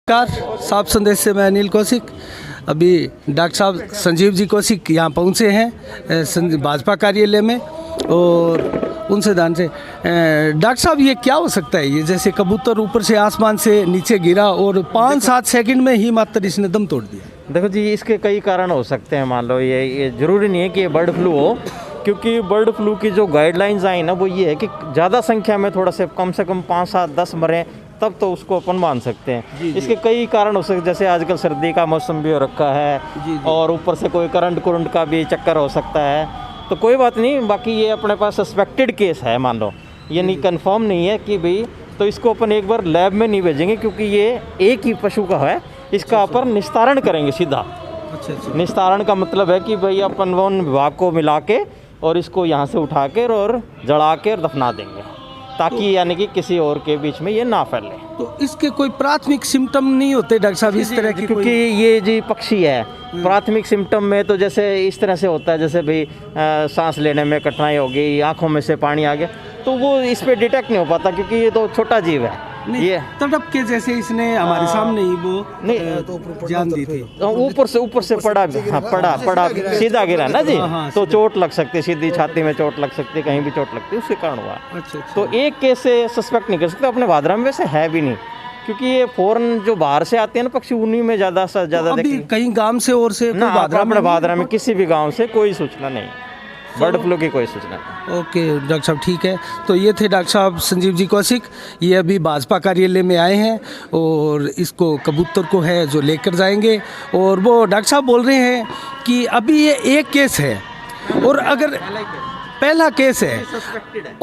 नमस्कार, साफ संदेश से मैं अनिल कौशिक। अभी डॉक्टर साहब संजीव जी कौशिक यहाँ पहुँचे हैं भाजपा कार्यालय में और उनसे दान से डॉक्टर साहब ये क्या हो सकता है? ये जैसे कबूतर ऊपर से आसमान से नीचे गिरा और 5-7 सेकंड में ही मात्र इसने दम तोड़ दिया। देखो जी, इसके कई कारण हो सकते हैं। मान लो ये ज़रूरी नहीं है कि ये बर्ड फ्लू हो, क्योंकि बर्ड फ्लू की जो गाइडलाइंस आई ना वो ये है कि ज़्यादा संख्या में थोड़ा से कम 5-7-10 मरें तब तो उसको अपन मान सकते हैं। इसके कई कारण हो सकते हैं, जैसे आजकल सर्दी का मौसम भी हो रखा है और ऊपर से कोई करंट का भी चक्कर हो सकता है, तो कोई बात नहीं। बाकी ये अपने पास सस्पेक्टेड केस है, मान लो ये नहीं कंफर्म नहीं है कि भाई, तो इसको अपन एक बार लैब में नहीं भेजेंगे क्योंकि ये एक ही पशु का है। इसका अपन निस्तारण करेंगे सीधा। निस्तारण का मतलब है कि भाई अपन वन विभाग को मिला के और इसको यहाँ से उठा कर और जला के और दफना देंगे, ताकि यानी कि किसी और के बीच में ये ना फैले। तो इसके कोई प्राथमिक सिम्टम नहीं होते डॉक्टर साहब इस तरह की? क्योंकि ये जी पक्षी है, प्राथमिक सिम्टम में तो जैसे इस तरह से होता है, जैसे भाई सांस लेने में कठिनाई होगी, आंखों में से पानी आ गया, तो वो इस पे डिटेक्ट नहीं हो पाता क्योंकि ये तो छोटा जीव है। ये तड़प के जैसे इसने हमारे सामने ही वो नहीं जान दी थी, ऊपर से पड़ा सीधा गिरा ना जी, तो चोट लग सकती है, सीधी छाती में चोट लग सकती है, कहीं भी चोट लगती है, उसके कारण हुआ। अच्छा। तो एक केस से सस्पेक्ट नहीं कर सकते। अपने भादरा में वैसे है भी नहीं, क्योंकि ये फॉरेन जो बाहर से आते हैं ना पक्षी, उन्हीं में ज़्यादा से ज़्यादा अभी कहीं गांव से और से ना, अपने भादरा में किसी भी गाँव से कोई सूचना नहीं, बर्ड फ्लू की कोई सूचना नहीं। ओके डॉक्टर साहब, ठीक है। तो ये थे डॉक्टर साहब संजीव जी कौशिक। ये अभी भाजपा कार्यालय में आए हैं और इसको कबूतर को है जो लेकर जाएंगे। और वो डॉक्टर साहब बोल रहे हैं कि अभी ये एक केस है और अगर पहला केस है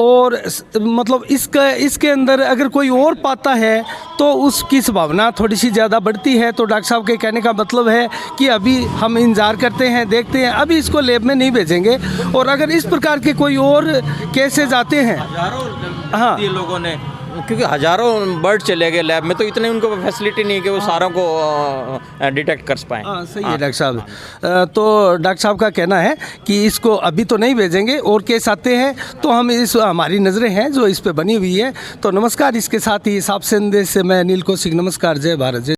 और मतलब इसके अंदर अगर कोई और पाता है तो उसकी संभावना थोड़ी सी ज़्यादा बढ़ती है। तो डॉक्टर साहब के कहने का मतलब है कि अभी हम इंतज़ार करते हैं, देखते हैं, अभी इसको लैब में नहीं भेजेंगे। और अगर इस प्रकार के कोई और केसेस आते हैं, हाँ, ये लोगों ने, क्योंकि हज़ारों बर्ड चले गए लैब में, तो इतने उनको फैसिलिटी नहीं है कि वो सारों को डिटेक्ट कर पाएँ। सही है डॉक्टर साहब। तो डॉक्टर साहब का कहना है कि इसको अभी तो नहीं भेजेंगे, और केस आते हैं तो हम हमारी नज़रें हैं जो इस पे बनी हुई है। तो नमस्कार, इसके साथ ही साफ संदेश से मैं अनिल कौशिक, नमस्कार, जय भारत, जय।